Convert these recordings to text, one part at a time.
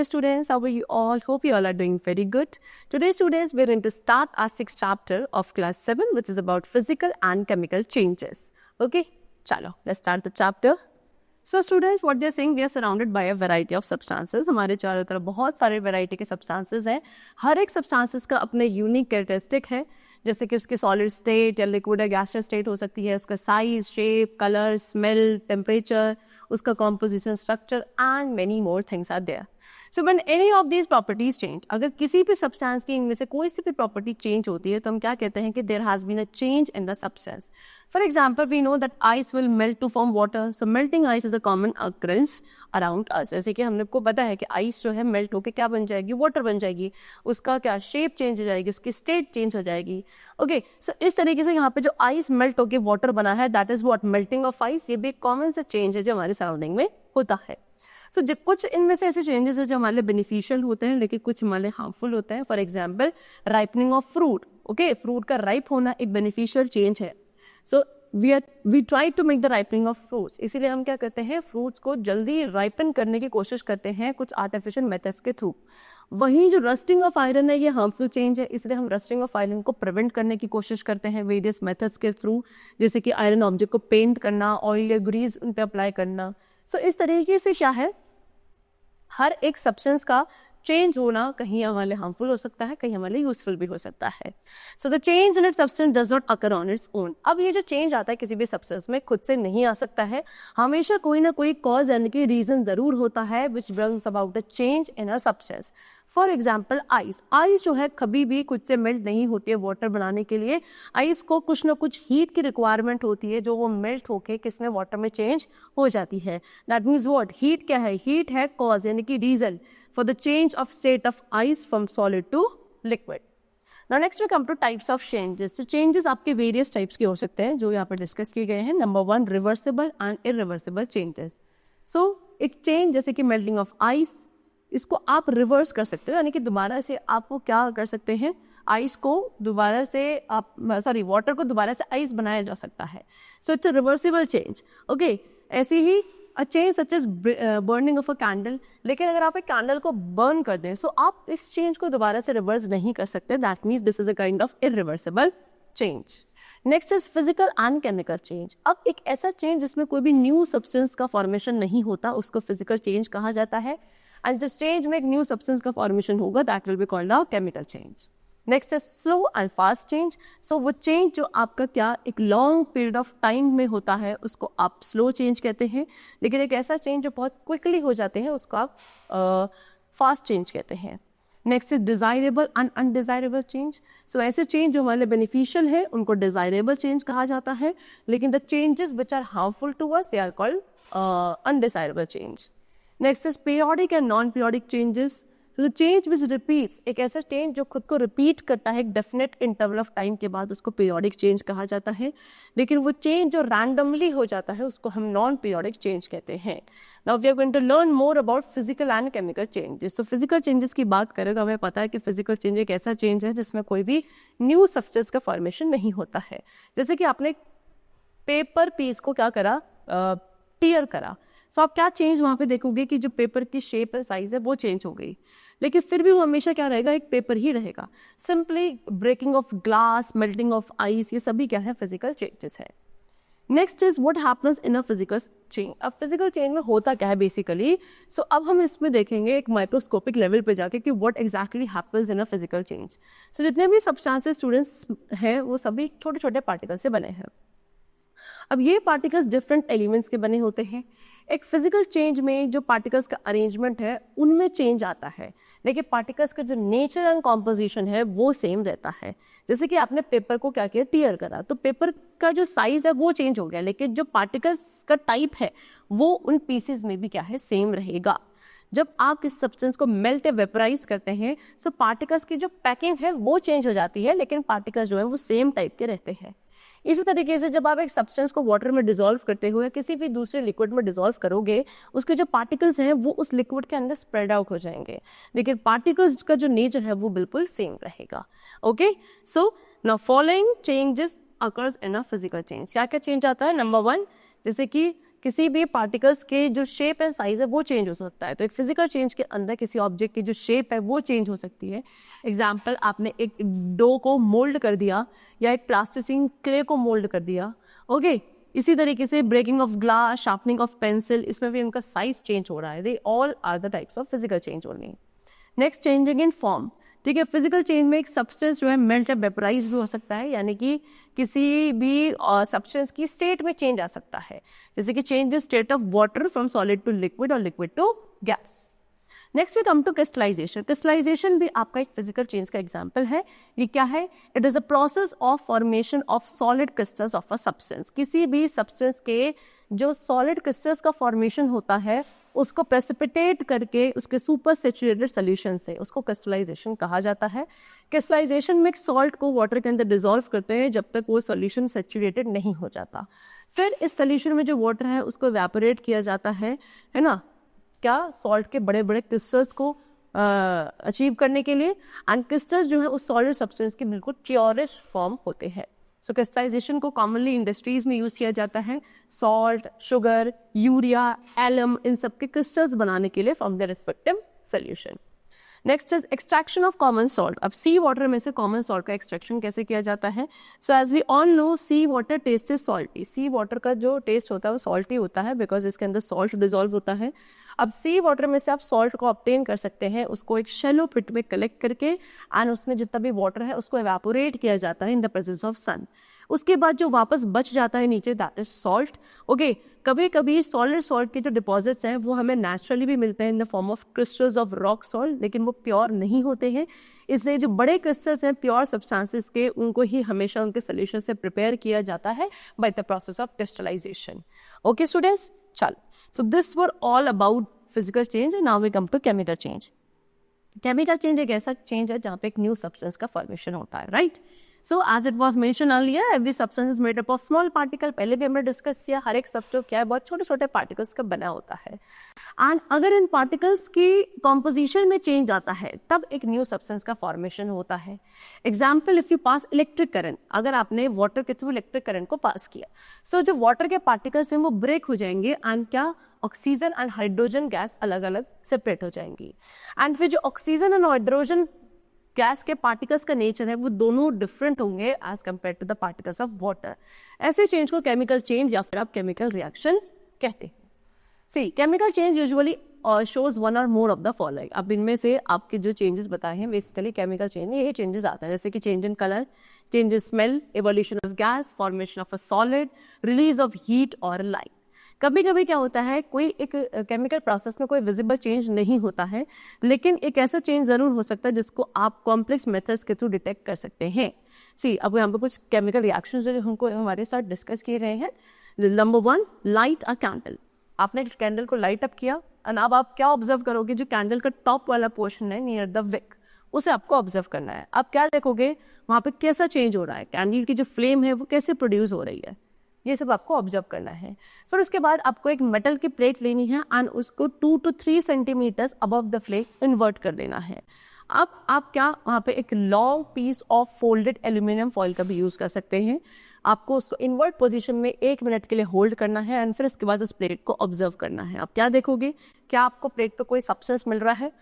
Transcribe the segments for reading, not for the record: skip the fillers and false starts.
Hello students, how are you all? Hope you all are doing very good. Today students, we're going to start our 6th chapter of class 7, which is about physical and chemical changes. Okay, chalo, let's start the chapter. So students, what they're saying, we are surrounded by a variety of substances. हमारे चारों तरफ बहुत सारे variety के substances हैं. हर एक substances का अपने unique characteristic है. जैसे कि उसकी सॉलिड स्टेट या लिक्विड या गैसियस स्टेट हो सकती है, उसका size, shape, colour, smell, temperature, उसका composition, structure and many more things are there. So when any of these properties change, अगर किसी भी सब्सटेंस की इनमें से कोई सी भी प्रॉपर्टी चेंज होती है तो हम क्या कहते हैं कि there has been a change in the substance. For example, we know that ice will melt to form water. So melting ice is a common occurrence around us. जैसे कि हमने को पता है कि आइस जो है मेल्ट होकर क्या बन जाएगी, वाटर बन जाएगी. उसका क्या शेप चेंज हो जाएगी, उसकी स्टेट चेंज हो जाएगी. ओके, सो इस तरीके से यहाँ पे जो आइस मेल्ट होकर वाटर बना है, that is what melting of ice. ये भी एक कॉमन सा चेंज है जो हमारे सराउंडिंग में होता है. सो कुछ इनमें से ऐसे चेंजेस है जो हमारे लिए बेनिफिशियल होते हैं, लेकिन कुछ हमारे लिए हार्मफुल होते हैं. For example, ripening of fruit. Okay, fruit का राइप होना एक बेनिफिशियल चेंज है. So we try to make the ripening of fruits. इसीलिए हम क्या करते हैं, फ्रूट्स को जल्दी राइपन करने की कोशिश करते हैं कुछ आर्टिफिशियल मेथड्स के थ्रू. वहीं जो रस्टिंग ऑफ आयरन है, ये हार्मफुल चेंज है. इसलिए हम रस्टिंग ऑफ आयरन को प्रिवेंट करने की कोशिश करते हैं वेरियस मेथड्स के थ्रू, जैसे कि आयरन ऑब्जेक्ट को पेंट करना, ऑयल या ग्रीस उन पर अप्लाई करना. सो इस तरीके से क्या है, हर एक सब्सटेंस का चेंज होना कहीं हमारे लिए हार्मफुल हो सकता है, कहीं हमारे लिए यूजफुल भी हो सकता है. So the change in it substance does not occur on its own. अब ये जो चेंज आता है किसी भी सब्सटेंस में खुद से नहीं आ सकता है, हमेशा कोई ना कोई कॉज यानी कि रीजन जरूर होता है which brings about a change in a substance. For example, ice. Ice जो है कभी भी खुद से मेल्ट नहीं होती है वाटर बनाने के लिए. आइस को कुछ ना कुछ हीट की रिक्वायरमेंट होती है जो वो मेल्ट होके किसमें वाटर में चेंज हो जाती है. दैट मीन्स व्हाट, हीट क्या है, हीट है कॉज यानी कि reason for the change of state of ice from solid to liquid. Now next we come to types of changes. So changes आपके various types के हो सकते हैं जो यहाँ पर डिस्कस किए गए हैं. Number 1, reversible and irreversible changes. So एक change जैसे कि melting of ice, इसको आप रिवर्स कर सकते हो, यानी कि दोबारा से आप वो क्या कर सकते हैं, आइस को दोबारा से आप वाटर को दोबारा से आइस बनाया जा सकता है. So it's a reversible change. Okay, ऐसे ही a change such as burning of a candle. लेकिन अगर आप एक कैंडल को बर्न कर दें, सो आप इस चेंज को दोबारा से रिवर्स नहीं कर सकते. That means this is a kind of irreversible change. Next is physical and chemical change. अब एक ऐसा चेंज जिसमें कोई भी न्यू सब्सटेंस का फॉर्मेशन नहीं होता, उसको फिजिकल चेंज कहा जाता है. एंड जिस चेंज में एक न्यू सब्सटेंस का फॉर्मेशन होगा, that will be called a chemical change. Next है स्लो एंड फास्ट चेंज. सो वो चेंज जो आपका क्या एक लॉन्ग पीरियड ऑफ टाइम में होता है, उसको आप स्लो चेंज कहते हैं. लेकिन एक ऐसा चेंज जो बहुत क्विकली हो जाते हैं, उसको आप फास्ट चेंज कहते हैं. Next is desirable and undesirable change. So ऐसे चेंज जो हमारे लिए बेनिफिशियल है उनको डिजायरेबल चेंज कहा जाता है, लेकिन the changes which are harmful to us they are called undesirable change. Next is periodic and non periodic changes. So the change which repeats, एक ऐसा चेंज जो खुद को रिपीट करता है एक डेफिनेट इंटरवल ऑफ टाइम के बाद, उसको पीरियोडिक चेंज कहा जाता है. लेकिन वो चेंज जो रैंडमली हो जाता है उसको हम नॉन पीरियोडिक चेंज कहते हैं. Now we are going to learn more about physical and chemical changes. तो फिजिकल चेंजेस की बात करें तो हमें पता है कि फिजिकल चेंज एक ऐसा चेंज है जिसमें कोई भी न्यू सब्सटेंस का फॉर्मेशन नहीं होता है. जैसे कि आपने पेपर पीस को क्या करा, टीयर करा. सो आप क्या चेंज वहाँ पे देखोगे कि जो पेपर की शेप है, साइज है, वो चेंज हो गई, लेकिन फिर भी वो हमेशा क्या रहेगा, एक पेपर ही रहेगा. Simply breaking of glass, melting of ice, ये सभी क्या है, फिजिकल चेंजेस है. Next is what happens in a physical change. अब फिजिकल चेंज में होता क्या है बेसिकली. सो अब हम इसमें देखेंगे एक माइक्रोस्कोपिक लेवल पे जाके कि what exactly happens in a physical change. So जितने भी सब्सटेंसेस स्टूडेंट्स हैं वो सभी छोटे छोटे पार्टिकल से बने हैं. अब ये पार्टिकल्स डिफरेंट एलिमेंट्स के बने होते हैं. एक फिजिकल चेंज में जो पार्टिकल्स का अरेंजमेंट है उनमें चेंज आता है, लेकिन पार्टिकल्स का जो नेचर एंड कॉम्पोजिशन है वो सेम रहता है. जैसे कि आपने पेपर को क्या किया, टीयर करा, तो पेपर का जो साइज है वो चेंज हो गया, लेकिन जो पार्टिकल्स का टाइप है वो उन पीसेज में भी क्या है, सेम रहेगा. जब आप इस सब्सटेंस को मेल्ट या वेपराइज करते हैं, सो पार्टिकल्स की जो पैकिंग है वो चेंज हो जाती है, लेकिन पार्टिकल्स जो है वो सेम टाइप के रहते हैं. इसी तरीके से जब आप एक सब्सटेंस को वाटर में डिसॉल्व करते हुए किसी भी दूसरे लिक्विड में डिसॉल्व करोगे, उसके जो पार्टिकल्स हैं वो उस लिक्विड के अंदर स्प्रेड आउट हो जाएंगे, लेकिन पार्टिकल्स का जो नेचर है वो बिल्कुल सेम रहेगा. Okay, so now following changes occurs in a physical change. क्या क्या चेंज आता है. नंबर 1, जैसे कि किसी भी पार्टिकल्स के जो शेप एंड साइज है वो चेंज हो सकता है। तो एक फिजिकल चेंज के अंदर किसी ऑब्जेक्ट की जो शेप है वो चेंज हो सकती है। एग्जाम्पल, आपने एक डो को मोल्ड कर दिया या एक प्लास्टिसिंग क्ले को मोल्ड कर दिया, ओके। इसी तरीके से breaking of glass, sharpening of pencil, इसमें भी उनका साइज चेंज हो रहा है। They all are the types of physical change only. Next, changing in form, ठीक है। फिजिकल चेंज में एक सब्सटेंस जो है मेल्ट या वेपराइज भी हो सकता है, यानी कि किसी भी सब्सटेंस की स्टेट में चेंज आ सकता है, जैसे कि change the state of water from solid to liquid और liquid to gas. Next we come to crystallization. Crystallization भी आपका एक फिजिकल चेंज का एग्जाम्पल है। ये क्या है? It is a process of formation of solid crystals of a substance. किसी भी सब्सटेंस के जो सॉलिड क्रिस्टल्स का फॉर्मेशन होता है उसको प्रेसिपिटेट करके उसके सुपर सेचुरेटेड सोल्यूशन से उसको क्रिस्टलाइजेशन कहा जाता है। क्रिस्टलाइजेशन में सॉल्ट को वाटर के अंदर डिसॉल्व करते हैं जब तक वो सोल्यूशन सेचुरेटेड नहीं हो जाता। फिर इस सोल्यूशन में जो वाटर है उसको इवेपोरेट किया जाता है ना, क्या सॉल्ट के बड़े बड़े क्रिस्टल्स को अचीव करने के लिए। एंड क्रिस्टल्स जो है उस सॉलिड सब्सटेंस के बिल्कुल प्योरेस्ट फॉर्म होते हैं। सो क्रिस्टलाइजेशन को कॉमनली इंडस्ट्रीज में यूज किया जाता है सॉल्ट, शुगर, यूरिया, एलम, इन सब के क्रिस्टल्स बनाने के लिए from the respective solution. Next is extraction of common salt. अब सी वाटर में से कॉमन सॉल्ट का एक्सट्रैक्शन कैसे किया जाता है? So as we all know sea water taste is salty. Sea water का जो टेस्ट होता है वो सॉल्टी होता है बिकॉज इसके अंदर सॉल्ट डिसॉल्व होता है। अब सी वाटर में से आप सॉल्ट को ऑब्टेन कर सकते हैं, उसको एक शैलो पिट में कलेक्ट करके एंड उसमें जितना भी वाटर है उसको एवेपोरेट किया जाता है इन द प्रेजेंस ऑफ सन। उसके बाद जो वापस बच जाता है नीचे, दैट इज सॉल्ट, ओके। कभी कभी सॉलिड सॉल्ट के जो डिपॉजिट्स हैं वो हमें नेचुरली भी मिलते हैं in the form of crystals of rock salt, लेकिन वो प्योर नहीं होते हैं। इसलिए जो बड़े क्रिस्टल्स हैं प्योर सब्सटेंसेस के, उनको ही हमेशा उनके सोल्यूशन से प्रिपेयर किया जाता है by the process of crystallization. Okay students, चलो, so this were all about physical change and now we come to chemical change. Chemical change एक ऐसा चेंज है जहाँ पे एक न्यू सब्सटेंस का फॉर्मेशन होता है, right. So as it was mention earlier, every substance is made up of small particle. पहले भी हमने डिस्कस किया, हर एक सब्सटेंस क्या है, बहुत छोटे छोटे पार्टिकल्स का बना होता है। एंड अगर इन पार्टिकल्स की कॉम्पोजिशन में चेंज आता है तब एक न्यू सब्सटेंस का फॉर्मेशन होता है। Example, if you pass electric current, अगर आपने वाटर के थ्रू इलेक्ट्रिक करंट को पास किया, सो जो वाटर के पार्टिकल्स हैं वो ब्रेक हो जाएंगे एंड क्या, ऑक्सीजन एंड हाइड्रोजन गैस अलग अलग सेपरेट हो जाएंगी। एंड फिर जो ऑक्सीजन एंड हाइड्रोजन गैस के पार्टिकल्स का नेचर है वो दोनों डिफरेंट होंगे as compare to the particles of water. ऐसे चेंज को केमिकल चेंज या फिर आप केमिकल रिएक्शन कहते हैं। See, chemical change usually shows one or more of the following. अब इनमें से आपके जो चेंजेस बताए हैं बेसिकली केमिकल चेंज, ये चेंजेस आता है, जैसे कि change in colour, change in smell, evolution of gas, formation of a solid, release of heat और लाइट। कभी कभी क्या होता है, कोई एक केमिकल प्रोसेस में कोई विजिबल चेंज नहीं होता है, लेकिन एक ऐसा चेंज जरूर हो सकता है जिसको आप कॉम्प्लेक्स मेथड्स के थ्रू डिटेक्ट कर सकते हैं। सी, अब यहाँ पे कुछ केमिकल रिएक्शंस जो हमको हमारे साथ डिस्कस किए रहे हैं। नंबर 1, लाइट अ कैंडल। आपने कैंडल को लाइट अप किया और अब आप क्या ऑब्जर्व करोगे, जो कैंडल का टॉप वाला पोर्शन है नियर द विक, उसे आपको ऑब्जर्व करना है। आप क्या देखोगे, वहाँ पे कैसा चेंज हो रहा है, कैंडल की जो फ्लेम है वो कैसे प्रोड्यूस हो रही है, ये सब आपको ऑब्जर्व करना है। फिर उसके बाद आपको एक मेटल की प्लेट लेनी है एंड उसको 2 to 3 centimetres above the flame invert कर देना है। अब आप क्या वहाँ पे एक long piece of folded aluminium foil का भी यूज़ कर सकते हैं। आपको उसको इन्वर्ट पोजीशन में 1 मिनट के लिए होल्ड करना है एंड फिर उसके बाद उस प्लेट को ऑब्जर्व करना है। आप क्या देखोगे, क्या आपको प्लेट पे कोई सब्सटेंस मिल रहा है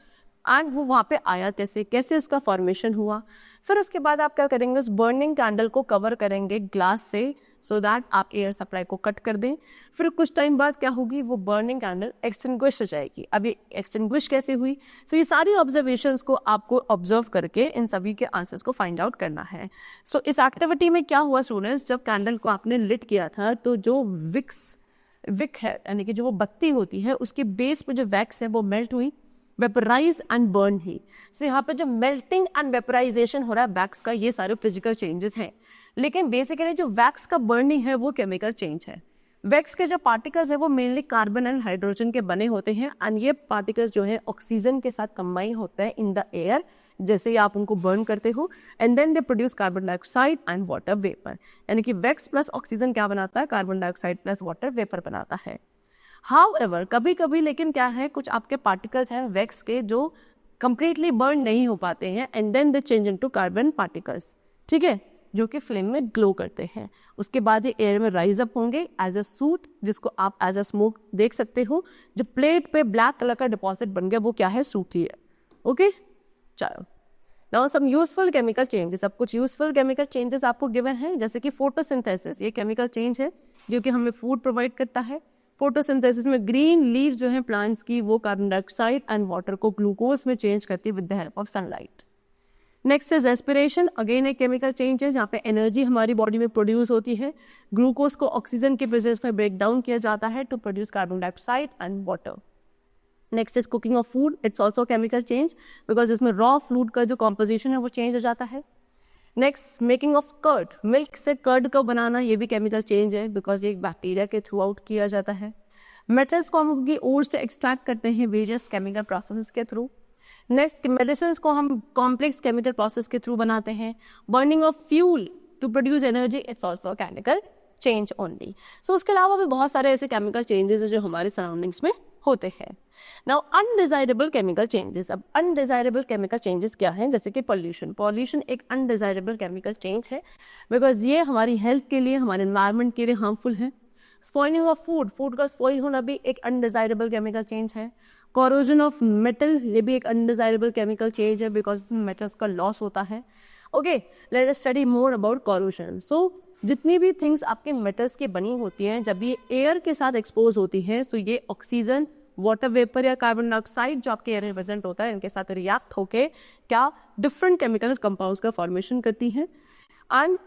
एंड वो वहाँ पे आया कैसे उसका फॉर्मेशन हुआ। फिर उसके बाद आप क्या करेंगे, उस बर्निंग कैंडल को कवर करेंगे ग्लास से सो दैट आप एयर सप्लाई को कट कर दें। फिर कुछ टाइम बाद क्या होगी, वो बर्निंग कैंडल एक्सटिंग्विश हो जाएगी। अब ये एक्सटिंग्विश कैसे हुई, सो ये सारी ऑब्जर्वेशंस को आपको ऑब्जर्व करके इन सभी के आंसर्स को फाइंड आउट करना है। सो इस एक्टिविटी में क्या हुआ स्टूडेंट्स, जब कैंडल को आपने लिट किया था तो जो विक है यानी कि जो वो बत्ती होती है उसके बेस पे जो वैक्स है वो मेल्ट हुई, वेपराइज एंड बर्न ही। सो यहाँ पे जो मेल्टिंग एंड वेपराइजेशन हो रहा है वैक्स का, ये सारे फिजिकल चेंजेस हैं। लेकिन बेसिकली जो वैक्स का बर्निंग है वो केमिकल चेंज है। वैक्स के जो पार्टिकल्स है वो मेनली कार्बन एंड हाइड्रोजन के बने होते हैं एंड ये पार्टिकल्स जो है ऑक्सीजन के साथ कंबाइन होते हैं इन द एयर, जैसे ही आप उनको बर्न करते हो and then they produce carbon dioxide and water vapour. यानी कि वैक्स प्लस ऑक्सीजन क्या बनाता है, carbon dioxide plus water vapour बनाता है। हाउएवर कभी कभी लेकिन क्या है, कुछ आपके पार्टिकल्स हैं वैक्स के जो कंप्लीटली बर्न नहीं हो पाते हैं and then they change into carbon particles, ठीक है। जो कि फ्लेम में ग्लो करते हैं। उसके बाद ये एयर में राइज अप होंगे एज अ सूट, जिसको आप एज अ स्मोक देख सकते हो। जो प्लेट पे ब्लैक कलर का डिपॉजिट बन गया वो क्या है, सूट ही है। ओके, चलो now some useful chemical changes. अब कुछ यूजफुल केमिकल चेंजेस आपको गिवन है, जैसे कि फोटोसिंथेसिस, ये केमिकल चेंज है जो कि हमें फूड प्रोवाइड करता है। फोटोसिंथेसिस में ग्रीन लीव जो है प्लांट्स की, वो कार्बन डाइऑक्साइड एंड वाटर को ग्लूकोज में चेंज करती है with the help of sunlight. Next is respiration, again एक केमिकल चेंज है जहाँ पे एनर्जी हमारी बॉडी में प्रोड्यूस होती है। ग्लूकोज को ऑक्सीजन के प्रेजेंस में ब्रेक डाउन किया जाता है to produce carbon dioxide and water. Next is cooking of food, it's also chemical change because इसमें रॉ फूड का जो कॉम्पोजिशन है वो चेंज हो जाता है। Next making of curd, milk से कर्ड को बनाना, ये भी केमिकल चेंज है बिकॉज ये एक बैक्टीरिया के थ्रू आउट किया जाता है। मेटल्स को हम उनकी ओर से एक्सट्रैक्ट करते हैं वेरियस केमिकल प्रोसेस के थ्रू। नेक्स्ट मेडिसिन को हम कॉम्प्लेक्स केमिकल प्रोसेस के थ्रू बनाते हैं। Burning of fuel to produce energy, it's also chemical change only. So उसके अलावा भी बहुत सारे ऐसे केमिकल चेंजेस है जो हमारे सराउंडिंग्स में होते हैं। Now undesirable chemical changes. अब अनडिजायरेबल केमिकल चेंजेस क्या हैं, जैसे कि पॉल्यूशन। पॉल्यूशन एक अनडिजायरेबल केमिकल चेंज है बिकॉज ये हमारी हेल्थ के लिए, हमारे एनवायरनमेंट के लिए हार्मफुल है। स्पॉइलिंग ऑफ फूड, फूड का स्पॉइल होना भी एक अनडिजायरेबल केमिकल चेंज है। कोरोजन ऑफ मेटल, ये भी एक अनडिजायरेबल केमिकल चेंज है बिकॉज मेटल्स का लॉस होता है। Okay, let us study more about corrosion. So जितनी भी थिंग्स आपके मेटल्स की बनी होती हैं, जब ये एयर के साथ एक्सपोज होती हैं, सो ये ऑक्सीजन, वाटर वेपर या कार्बन डाइऑक्साइड जो आपके एयर में प्रेजेंट होता है, इनके साथ रिएक्ट होके क्या डिफरेंट केमिकल कंपाउंड्स का फॉर्मेशन करती हैं। एंड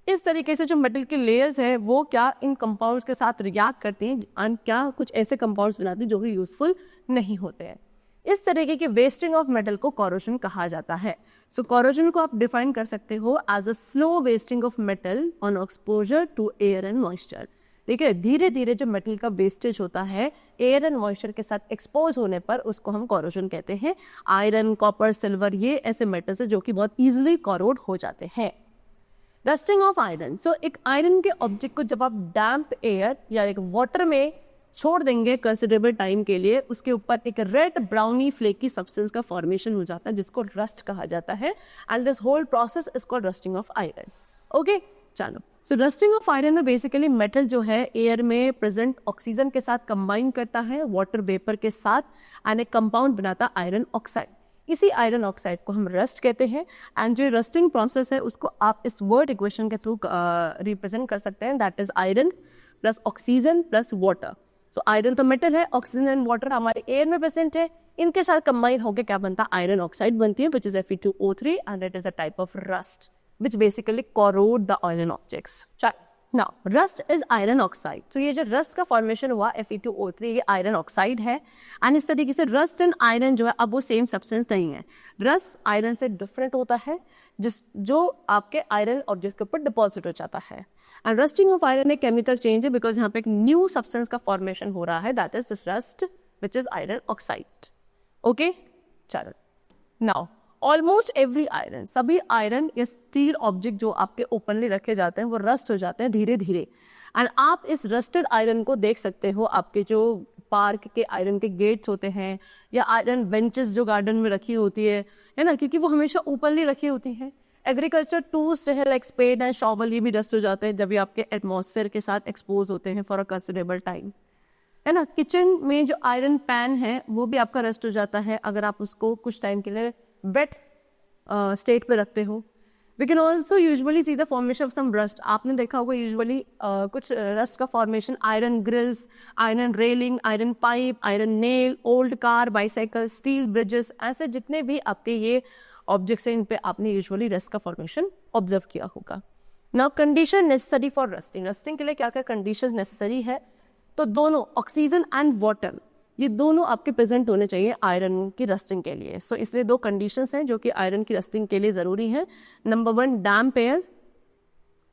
इस तरीके से जो मेटल की लेयर्स है वो क्या इन कंपाउंड्स के साथ रिएक्ट करती हैं एंड क्या कुछ ऐसे कंपाउंड्स बनाती हैं जो कि यूजफुल नहीं होते हैं। इस तरीके के वेस्टिंग ऑफ मेटल को कोरोजन कहा जाता है। सो कोरोजन को आप डिफाइन कर सकते हो as a slow wasting of metal on exposure to air and moisture. ठीक है, धीरे धीरे जो मेटल का वेस्टेज होता है एयर एंड मॉइस्चर के साथ एक्सपोज होने पर उसको हम कोरोजन कहते हैं। आयरन, कॉपर, सिल्वर, ये ऐसे मेटल्स है जो कि बहुत ईजिली कोरोड हो जाते हैं। Rusting of iron. सो एक आयरन के ऑब्जेक्ट को जब आप डैम्प एयर या एक वाटर में छोड़ देंगे कंसिडरेबल टाइम के लिए, उसके ऊपर एक रेड ब्राउनी फ्लेकी सब्सटेंस का फॉर्मेशन हो जाता है जिसको रस्ट कहा जाता है and this whole process is called rusting of iron. Okay, चलो, सो रस्टिंग ऑफ आयरन में बेसिकली मेटल जो है एयर में प्रेजेंट ऑक्सीजन के साथ कंबाइन करता है वाटर वेपर के साथ एंड एक कंपाउंड बनाता आयरन ऑक्साइड। इसी आयरन ऑक्साइड को हम रस्ट कहते हैं एंड जो रस्टिंग प्रोसेस है उसको आप इस वर्ड इक्वेशन के थ्रू रिप्रेजेंट कर सकते हैं, that is iron plus oxygen plus water. So iron तो मेटल है, ऑक्सीजन एंड वाटर हमारे एयर में प्रेजेंट है, इनके साथ कंबाइन होकर क्या बनता है, आयरन ऑक्साइड बनती है which is Fe2O3 and it is a type of rust which basically corrode the iron objects. Now, rust is iron oxide. So ये जो rust का formation हुआ Fe2O3, ये iron oxide है and इस तरीके से rust and iron जो है अब वो same substance नहीं है। rust iron से different होता है जो आपके iron objects के ऊपर deposit हो जाता है। and rusting of iron एक chemical change है because यहाँ पे एक new substance का formation हो रहा है, that is this rust which is iron oxide. Okay? चलो, now ऑलमोस्ट एवरी आयरन, सभी आयरन या स्टील ऑब्जेक्ट जो आपके ओपनली रखे जाते हैं वो रस्ट हो जाते हैं धीरे धीरे एंड आप इस रस्टेड आयरन को देख सकते हो आपके जो पार्क के आयरन के गेट्स होते हैं या आयरन बेंचेस जो गार्डन में रखी होती है ना, क्योंकि वो हमेशा ओपनली रखी होती हैं। एग्रीकल्चर टूल्स जो है लाइक स्पेड एंड शॉवल, ये भी रस्ट हो जाते हैं जब ये आपके एटमॉस्फेयर के साथ एक्सपोज होते हैं फॉर अ कंसिडरेबल टाइम, है ना। किचन में जो आयरन पैन है वो भी आपका रस्ट हो जाता है अगर आप उसको कुछ टाइम के लिए वेट स्टेट पे रखते हो। We can also usually see the formation of some rust. आपने देखा होगा यूजुअली कुछ रस्ट का formation iron grills, iron railing, iron pipe, iron nail, old car, bicycle, steel bridges, ऐसे जितने भी आपके ये ऑब्जेक्ट्स हैं इन पे आपने यूजुअली रस्ट का फॉर्मेशन ऑब्जर्व किया होगा। Now condition necessary for rusting. Rusting के लिए क्या क्या कंडीशन नेसेसरी है, तो दोनों ऑक्सीजन एंड वाटर ये दोनों आपके प्रेजेंट होने चाहिए आयरन की रस्टिंग के लिए। सो इसलिए दो कंडीशंस हैं जो कि आयरन की रस्टिंग के लिए ज़रूरी है। नंबर 1 डैम्प एयर,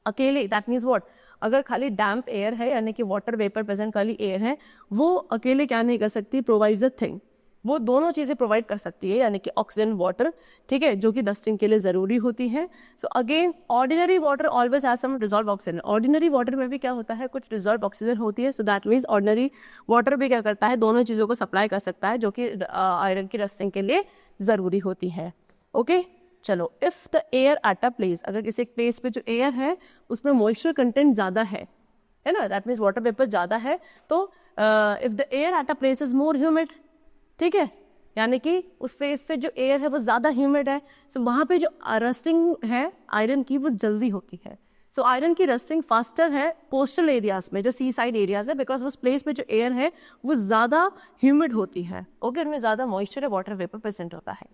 अकेले, दैट मीन्स व्हाट, अगर खाली डैम्प एयर है यानी कि वाटर वेपर प्रेजेंट खाली एयर है, वो अकेले क्या नहीं कर सकती, प्रोवाइड्स अ थिंग, वो दोनों चीज़ें प्रोवाइड कर सकती है यानी कि ऑक्सीजन वाटर, ठीक है, जो कि रस्टिंग के लिए ज़रूरी होती है। So again ordinary water always has some dissolve oxygen. Ordinary water में भी क्या होता है, कुछ डिजॉल्व ऑक्सीजन होती है। So that means ordinary water भी क्या करता है, दोनों चीज़ों को सप्लाई कर सकता है जो कि आयरन की रस्टिंग के लिए ज़रूरी होती है। ओके, चलो, if the air at a place, अगर किसी एक प्लेस पे जो एयर है उसमें मॉइस्चर कंटेंट ज़्यादा है ना, दैट मीन्स वाटर वेपर ज़्यादा है, तो if the air at a place is more humid, ठीक है, यानी कि उस फेस से जो एयर है वो ज़्यादा ह्यूमिड है, सो वहाँ पे जो रस्टिंग है आयरन की वो जल्दी होती है। सो आयरन की रस्टिंग फास्टर है कोस्टल एरियाज में, जो सी साइड एरियाज है, बिकॉज उस प्लेस पे जो एयर है वो ज़्यादा ह्यूमिड होती है, ओके, उनमें ज़्यादा मॉइस्चर है, वाटर वेपर प्रेजेंट होता है।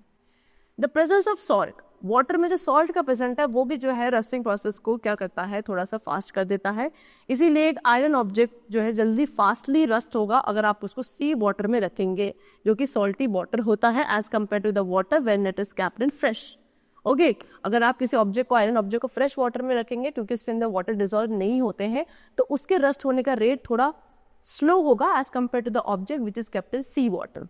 The presence of salt, water में जो सॉल्ट का प्रेजेंट है वो भी जो है रस्टिंग प्रोसेस को क्या करता है, थोड़ा सा फास्ट कर देता है, इसीलिए एक आयरन ऑब्जेक्ट जो है जल्दी फास्टली रस्ट होगा अगर आप उसको सी वाटर में रखेंगे, जो कि सॉल्टी वाटर होता है as compare to the water when it is kept in fresh. Okay, अगर आप किसी ऑब्जेक्ट को, आयरन ऑब्जेक्ट को फ्रेश वाटर में रखेंगे क्योंकि उसके अंदर वाटर डिजॉल्व नहीं होते हैं, तो उसके रस्ट होने का रेट थोड़ा स्लो होगा as compare to the object which is kept in sea water,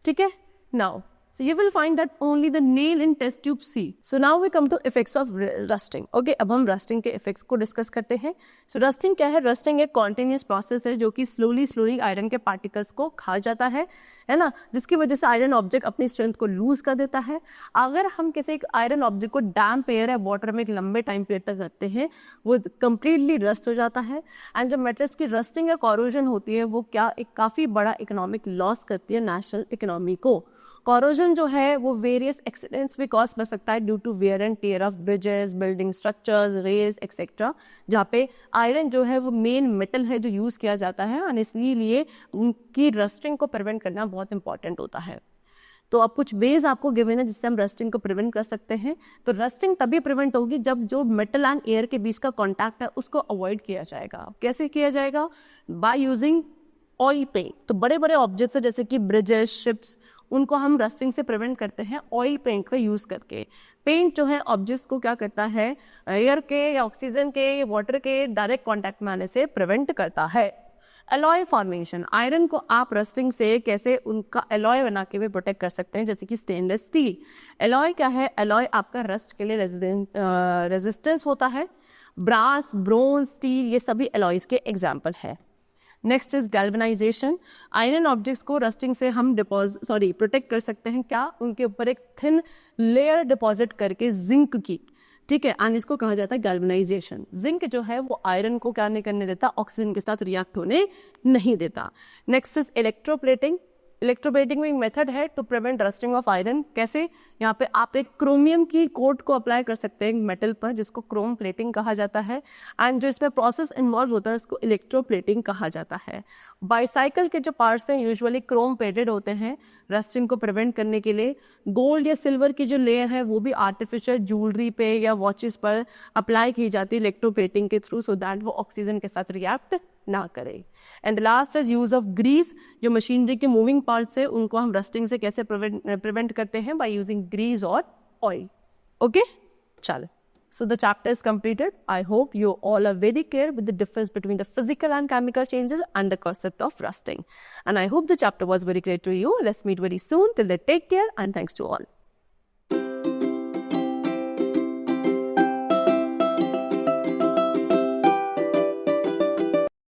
ठीक है। Now so you will find that only the nail in test tube C. So now we come to effects of rusting. Okay, अब हम rusting के effects को discuss करते हैं। So rusting क्या है? Rusting एक continuous process है जो कि slowly आयरन के particles को खा जाता है ना, जिसकी वजह से आयरन ऑब्जेक्ट अपनी स्ट्रेंथ को लूज कर देता है। अगर हम किसी एक आयरन ऑब्जेक्ट को डैम्प एयर या वाटर में एक लंबे टाइम पीरियड तक रखते हैं, वो कंप्लीटली रस्ट हो जाता है। एंड जब मेटल्स की रस्टिंग या कॉरोजन होती है वो क्या एक काफ़ी बड़ा इकोनॉमिक लॉस करती है नेशनल इकोनॉमी को। कॉरोजन जो है वो वेरियस एक्सीडेंट्स भी कॉज कर सकता है due to wear and tear of bridges, building structures, rails etcetera, जहाँ पे आयरन जो है वो मेन मेटल है जो यूज़ किया जाता है, और इसलिए उनकी रस्टिंग को प्रिवेंट करना बहुत इंपॉर्टेंट होता है। तो अब कुछ वेज आपको गिवन है जिससे हम रस्टिंग को प्रिवेंट कर सकते हैं। तो रस्टिंग तभी प्रिवेंट होगी जब जो मेटल एंड एयर के बीच का कॉन्टैक्ट है उसको अवॉइड किया जाएगा। कैसे किया जाएगा? By using oil paint. तो बड़े बड़े ऑब्जेक्ट्स है जैसे कि ब्रिजेस, शिप्स, उनको हम रस्टिंग से प्रिवेंट करते हैं ऑयल पेंट का यूज़ करके। पेंट जो है ऑब्जेक्ट्स को क्या करता है, एयर के या ऑक्सीजन के या वाटर के डायरेक्ट कॉन्टैक्ट में आने से प्रिवेंट करता है। एलॉय फॉर्मेशन, आयरन को आप रस्टिंग से कैसे उनका एलॉय बना के भी प्रोटेक्ट कर सकते हैं, जैसे कि स्टेनलेस स्टील। एलॉय क्या है? एलॉय आपका रस्ट के लिए रेजिस्टेंस होता है। ब्रास, ब्रोंज, स्टील, ये सभी एलॉयज के एग्जाम्पल है। Next is galvanisation. Iron objects को रस्टिंग से हम प्रोटेक्ट कर सकते हैं, क्या? उनके ऊपर एक थिन लेयर डिपॉजिट करके जिंक की, ठीक है, एंड इसको कहा जाता है गैल्वेनाइजेशन। जिंक जो है वो आयरन को क्या नहीं करने देता, ऑक्सीजन के साथ रिएक्ट होने नहीं देता। Next is electroplating. इलेक्ट्रोप्लेटिंग में एक मेथड है to prevent rusting of iron. कैसे? यहाँ पे आप एक क्रोमियम की कोट को अप्लाई कर सकते हैं मेटल पर, जिसको क्रोम प्लेटिंग कहा जाता है, एंड जो इसमें प्रोसेस इन्वॉल्व होता है उसको इलेक्ट्रोप्लेटिंग कहा जाता है। बाईसाइकिल के जो पार्ट्स हैं यूजुअली क्रोम प्लेटेड होते हैं रस्टिंग को प्रिवेंट करने के लिए। गोल्ड या सिल्वर की जो लेयर है वो भी आर्टिफिशियल ज्वेलरी पे या वॉचेस पर अप्लाई की जाती है इलेक्ट्रोप्लेटिंग के थ्रू, सो दैट वो ऑक्सीजन के साथ रिएक्ट ना करे। And the last is use of grease. जो मशीनरी के मूविंग पार्ट्स है उनको हम रस्टिंग से कैसे प्रिवेंट करते हैं? बाय यूजिंग ग्रीस और ऑयल। ओके, चलो, so the chapter is completed. I hope you all are very clear with the difference between the physical and chemical changes and the concept of rusting, and I hope the chapter was very clear to you. Let's meet very soon. Till then, take care and thanks to all.